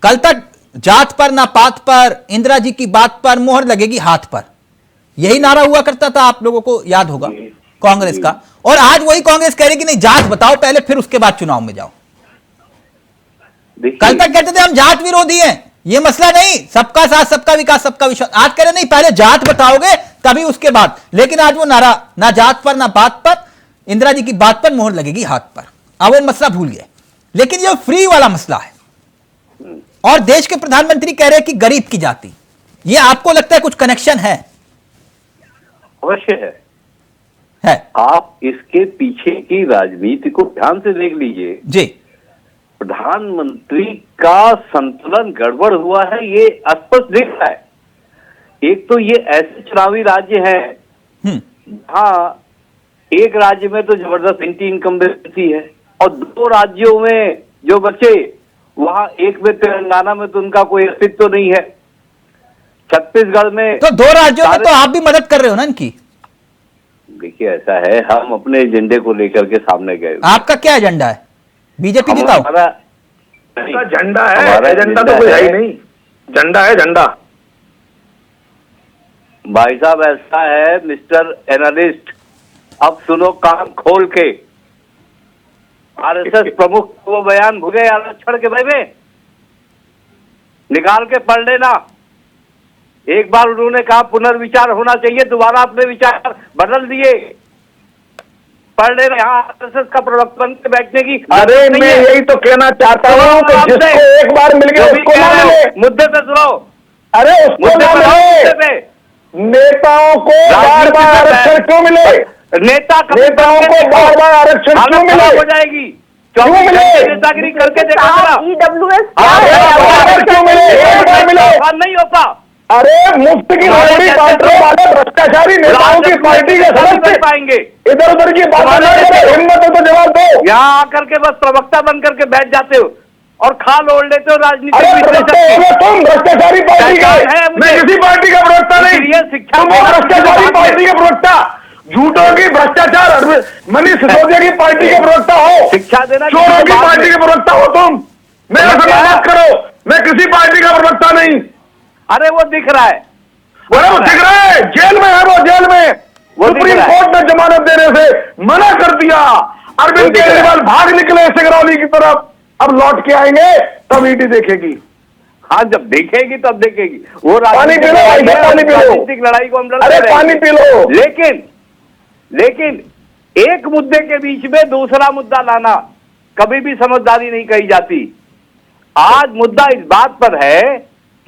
कल तक जात पर ना पात पर, इंदिरा जी की बात पर मोहर लगेगी हाथ पर, यही नारा हुआ करता था, आप लोगों को याद होगा कांग्रेस का। और आज वही कांग्रेस कह रही कि नहीं जात बताओ पहले, फिर उसके बाद चुनाव में जाओ। कल तक कहते थे हम जात विरोधी हैं, ये मसला नहीं, सबका साथ सबका विकास सबका विश्वास। आज कह रहे नहीं पहले जात बताओगे तभी उसके बाद। लेकिन आज वो नारा ना जात पर ना बात पर, इंदिरा जी की बात पर मोहर लगेगी हाथ पर, अब वो मसला भूल गए। लेकिन ये फ्री वाला मसला है, और देश के प्रधानमंत्री कह रहे हैं कि गरीब की जाति, ये आपको लगता है कुछ कनेक्शन है? अवश्य है। आप इसके पीछे की राजनीति को ध्यान से देख लीजिए जी। प्रधानमंत्री का संतुलन गड़बड़ हुआ है, ये स्पष्ट दिख रहा है। एक तो ये ऐसे चुनावी राज्य हैं हाँ, एक राज्य में तो जबरदस्त एंटी इनकम्बेंसी है, और दो राज्यों में जो बचे वहां, एक में तेलंगाना में तो उनका कोई अस्तित्व तो नहीं है, छत्तीसगढ़ में तो दो राज्यों में तो आप भी मदद कर रहे हो ना इनकी। देखिए ऐसा है, हम अपने एजेंडे को लेकर के सामने गए। आपका क्या एजेंडा है? बीजेपी जिताओ। हमारा झंडा है, एजेंडा तो कोई है ही नहीं, झंडा है झंडा। भाई साहब ऐसा है मिस्टर एनालिस्ट, अब सुनो कान खोल के। आरएसएस प्रमुख वो बयान भुगे आरक्षण के भाई में निकाल के पढ़ लेना। एक बार उन्होंने कहा पुनर्विचार होना चाहिए, दोबारा अपने विचार बदल दिए। पढ़ ले रहे यहाँ आरएसएस का प्रवक्ता बन के बैठने की। अरे मैं यही तो कहना चाहता हूँ कि जिसको एक बार मिल गया उसको ना मिले। मुद्दे पे सुनो। अरे उसको ना मिले। नेताओं को बार बार आरक्षण क्यों मिले? नेताओं को बार बार आरक्षण क्यों मिले? हो जाएगी क्यों मिले? नेतागिरी करके देखा ईडब्ल्यूएस क्यों मिले? एक बार मिले नहीं होता। अरे मुफ्त की नौकरी बांटने वाले भ्रष्टाचारी नेताओं की पार्टी के सदस्य पाएंगे। इधर उधर की बातें नहीं करो, हिम्मत हो तो जवाब दो। यहाँ आकर के बस प्रवक्ता बन करके बैठ जाते हो और खाल ओढ़ लेते हो राजनीति। तुम भ्रष्टाचारी पार्टी का है, मैं किसी पार्टी का प्रवक्ता नहीं। शिक्षा भ्रष्टाचारी पार्टी के प्रवक्ता, झूठों की भ्रष्टाचार मनीष सिसोदिया की पार्टी के प्रवक्ता हो, शिक्षा देना चोरों की पार्टी के प्रवक्ता हो तुम। मेरा समय मत करो, मैं किसी पार्टी का प्रवक्ता नहीं। अरे वो दिख रहा है, अरे वो दिख रहा है, जेल में है वो, जेल में। सुप्रीम कोर्ट ने जमानत देने से मना कर दिया। अरविंद केजरीवाल भाग निकले सिंगरौली की तरफ, अब लौट के आएंगे तब ईडी देखेगी। हाँ जब देखेगी तब देखेगी। वो पानी पी लो, पानी पी लो, राजनीतिक लड़ाई को हम अरे पानी पी लो। लेकिन एक मुद्दे के बीच में दूसरा मुद्दा लाना कभी भी समझदारी नहीं कही जाती। आज मुद्दा इस बात पर है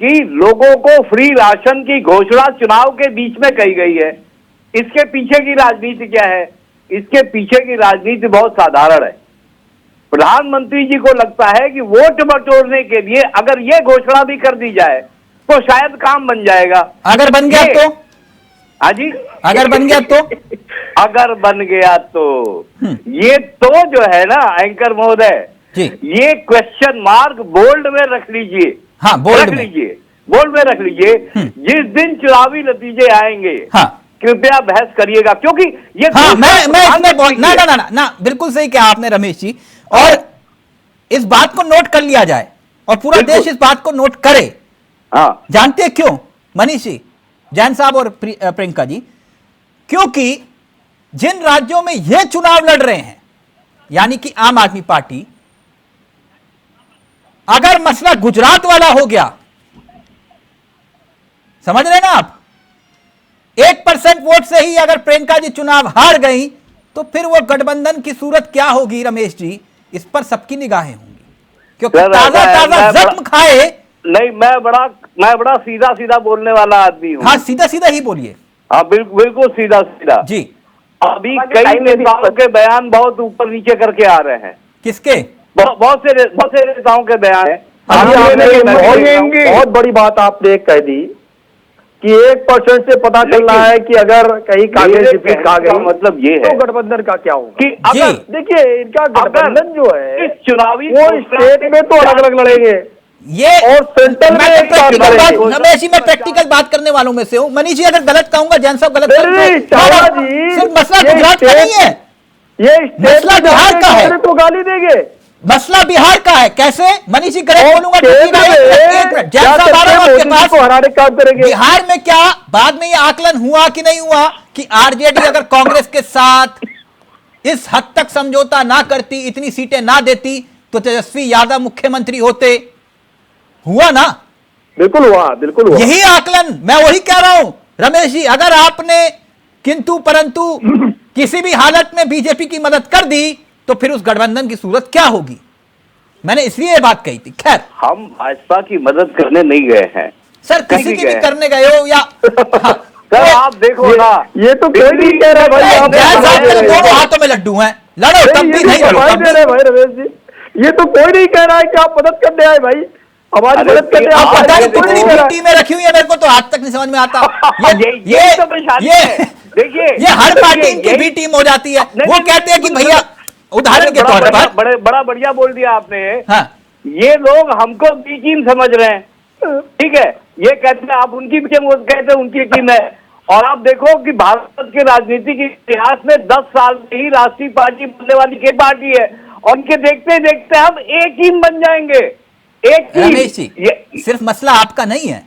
कि लोगों को फ्री राशन की घोषणा चुनाव के बीच में कही गई है। इसके पीछे की राजनीति क्या है? इसके पीछे की राजनीति बहुत साधारण है। प्रधानमंत्री जी को लगता है कि वोट बटोरने के लिए अगर ये घोषणा भी कर दी जाए तो शायद काम बन जाएगा। अगर बन गया तो? हाँ जी, अगर बन गया तो? अगर बन गया तो ये तो जो है ना एंकर महोदय, ये क्वेश्चन मार्क बोल्ड में रख लीजिए। हाँ, बोल्ड में रख लीजिए। जिस दिन चुनावी नतीजे आएंगे कृपया बहस करिएगा, क्योंकि ये मैं ना बिल्कुल सही कहा आपने रमेश जी, और इस बात को नोट कर लिया जाए और पूरा देश इस बात को नोट करे। हाँ, जानते हैं क्यों मनीष जी, जैन साहब और प्रियंका जी? क्योंकि जिन राज्यों में यह चुनाव लड़ रहे हैं, यानी कि आम आदमी पार्टी, अगर मसला गुजरात वाला हो गया, समझ रहे ना आप, 1% वोट से ही अगर प्रियंका जी चुनाव हार गई तो फिर वो गठबंधन की सूरत क्या होगी रमेश जी? इस पर सबकी निगाहें होंगी, क्योंकि ताजा जख्म खाए। नहीं, मैं बड़ा सीधा सीधा बोलने वाला आदमी हूँ। हाँ, सीधा सीधा ही बोलिए। हाँ बिल्कुल सीधा सीधा जी। अभी कई नेताओं के बयान बहुत ऊपर नीचे करके आ रहे हैं। किसके? बहुत से नेताओं के बयान है। बहुत बड़ी बात आपने कह दी कि 1% से पता चल रहा है कि अगर कहीं कांग्रेस जीत खा गई, मतलब ये है तो गठबंधन का क्या होगा? कि अगर देखिए इनका गठबंधन जो है इस चुनावी वो स्टेट में तो अलग अलग लड़ेंगे, ये और सेंट्रल में रमेश जी, मैं प्रैक्टिकल बात करने वालों में से हूँ। मनीष जी अगर गलत कहूंगा, जैन साहब गलत सिर्फ मसला गुजरात का नहीं है, ये मसला बिहार का है। तो गाली देंगे। मसला बिहार का है। कैसे? मनीष जी करेक्ट बोलूंगा तो केंद्र में एक मिनट, क्या जैसा करके बारह आपके मोदी पास को हराने का काम करेंगे? बिहार में क्या बाद में ये आकलन हुआ कि नहीं हुआ कि आरजेडी अगर कांग्रेस के साथ इस हद तक समझौता ना करती, इतनी सीटें ना देती, तो तेजस्वी यादव मुख्यमंत्री होते? हुआ ना? बिल्कुल हुआ, बिल्कुल हुआ। यही आकलन मैं वही कह रहा हूं रमेश जी। अगर आपने किंतु परंतु किसी भी हालत में बीजेपी की मदद कर दी तो फिर उस गठबंधन की सूरत क्या होगी? मैंने इसलिए ये बात कही थी। खैर, हम भाजपा की मदद करने नहीं गए हैं सर किसी की भी करने गए हो या हाँ, सर आप देखो ना, ये तो कोई नहीं कह रहा भाई, आप जैसा दे आपके रहे हैं। दोनों हाथों में लड्डू हैं, लड़ो तब भी ये नहीं तो लड़ो सफाई तब दे भी। रहे हैं भाई रमेश जी, ये तो कोई नहीं कह रहा है कि आप मदद करने आए भाई, हमारी अरे मदद करने आप आप पता आए, नहीं कोई कितनी नहीं कह रहा है। टीमें रखी हुई है, मेरे को तो आज तक नहीं समझ में आता। ये तो परेशानी है। देखिए, ये हर देखिए, पार्टी इनकी यही- बी टीम हो जाती है। नहीं, वो नहीं, कहते हैं कि नहीं, भैया उदाहरण के तौर पर बड़ा बढ़िया बोल दिया आपने। हाँ ये लोग हमको बी टीम समझ रहे हैं, ठीक है, ये कहते हैं आप उनकी टीम, वो कहते हैं उनकी टीम है। और आप देखो कि भारत के राजनीतिक इतिहास में 10 साल में ही राष्ट्रीय पार्टी बनने वाली के पार्टी है, और उनके देखते देखते हम एक टीम बन जाएंगे। एक टीम। रमेश जी, सिर्फ मसला आपका नहीं है,